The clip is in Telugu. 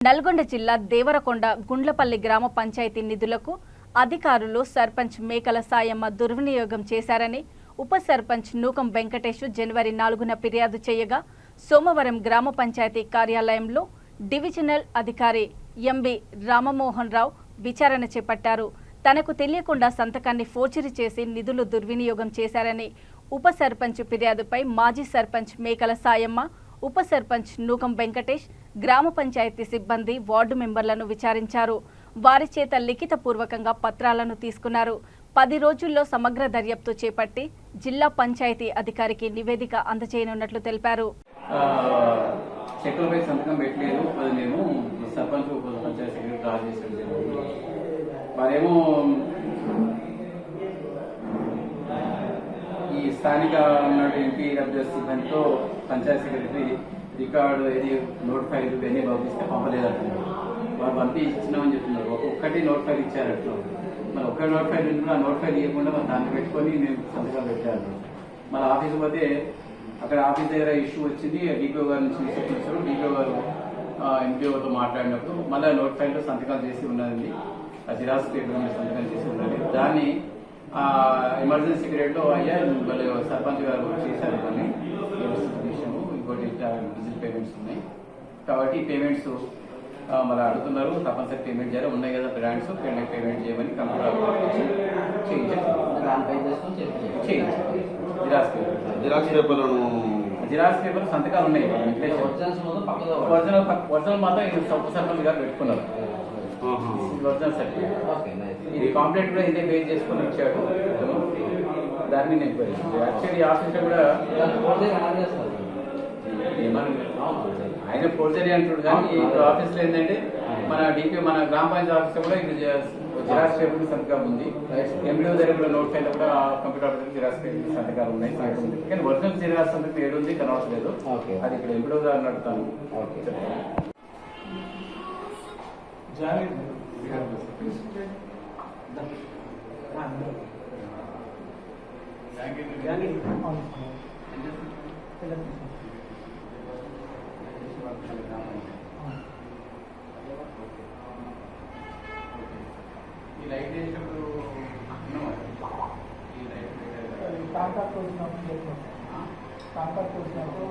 నల్గొండ జిల్లా దేవరకొండ గుండ్లపల్లి గ్రామ పంచాయతీ నిధులకు అధికారులు సర్పంచ్ మేకల సాయమ్మ దుర్వినియోగం చేశారని ఉప సర్పంచ్ నూకం వెంకటేష్ జనవరి 4న ఫిర్యాదు చేయగా సోమవారం గ్రామ పంచాయతీ కార్యాలయంలో డివిజనల్ అధికారి ఎంబి రామమోహన్ రావు విచారణ చేపట్టారు. తనకు తెలియకుండా సంతకాన్ని ఫోర్జరీ చేసి నిధులు దుర్వినియోగం చేశారని ఉప సర్పంచ్ ఫిర్యాదుపై మాజీ సర్పంచ్ మేకల సాయమ్మ, ఉప సర్పంచ్ నూకం వెంకటేష్, గ్రామ పంచాయతీ సిబ్బంది, వార్డు మెంబర్లను విచారించారు. వారి చేత లిఖితపూర్వకంగా పత్రాలను తీసుకున్నారు. 10 రోజుల్లో సమగ్ర దర్యాప్తు చేపట్టి జిల్లా పంచాయతీ అధికారికి నివేదిక అందజేయనున్నట్లు తెలిపారు. చెక్కులపై సంతకం పెట్టలేదు, అది మేము సర్పంచ్ పంచాయతీ సెక్రటరీ డ్రా చేసాము. మరేమో ఈ స్థానిక ఉన్నటువంటి ఎంపీ సిబ్బందితో పంచాయతీ సెక్రటరీ రికార్డు ఏది నోట్ ఫైల్ ఇవన్నీ పంపిస్తే పంపలేదంటున్నారు. వాళ్ళు పంపించినామని చెప్తున్నారు. ఒక్కటి నోట్ ఫైల్ ఇచ్చారట్లు. మరి ఒక్క నోట్ ఫైల్ ఆ నోట్ ఫైల్ ఇవ్వకుండా మరి దాన్ని పెట్టుకొని మేము సంతకాలు పెట్టారు. మన ఆఫీస్ పోతే అక్కడ ఆఫీస్ దగ్గర ఇష్యూ వచ్చింది. డిపిఓ గారి నుంచి ఇచ్చారు. డిపిఓ గారు ఎంపీఓతో మాట్లాడినప్పుడు మళ్ళీ నోట్ ఫైల్లో సంతకాలు చేసి ఉన్నది. ఆ జిరాక్స్ పేపర్ మీద సంతకాలు చేసి ఉన్నది. దాన్ని ఎమర్జెన్సీ పీరియడ్లో అయ్యా మళ్ళీ సర్పంచ్ గారు చేశారు. కానీ విషయము ఇంకోటి డిజిటల్ పేమెంట్స్ ఉన్నాయి కాబట్టి పేమెంట్స్ మళ్ళీ అడుగుతున్నారు. తప్పనిసరి పేమెంట్ చేయాలి. ఉన్నాయి కదా బ్రాండ్స్ పేమెంట్ చేయమని కంప్యూటర్ చేయించాలి. జిరాక్స్ పేపర్ సంతకాలు ఉన్నాయి. ఒరిజినల్ మాత్రం ఇది సర్పంచ్ గారు పెట్టుకున్నారు. ఒరిజినల్ సర్టిఫికేట్ ఇది కాంప్లైంట్ కూడా ఇదే పే చేసుకుని ఇచ్చాడు. దాన్ని నేను యాక్చువల్లీ ఆఫీస్లో కూడా ఆయన ఫోర్జరీ అంటాడు. కానీ ఇప్పుడు ఆఫీస్లో ఏంటంటే మన డిపి మన గ్రామ పంచాయతీ ఆఫీస్లో కూడా ఇది జిరాక్స్ పేపర్ సంతకాలు ఉంది. ఎంపీఓ దగ్గర కూడా నోట్ ఫైల్ కూడా కంప్యూటర్ ఆఫీస్ జిరాక్స్ పేపర్ సంతకాలు ఉన్నాయి. కానీ ఒరిజినల్ జిరాక్స్ సంతకం ఏడు ఉంది కనవట్లేదు. అది ఇక్కడ ఎంపీఓ గారు నడుపుతాను. ఈ లైట్ వేసినప్పుడు కాంటాక్ట్ వచ్చినప్పుడు కాంటాక్ట్ వచ్చినప్పుడు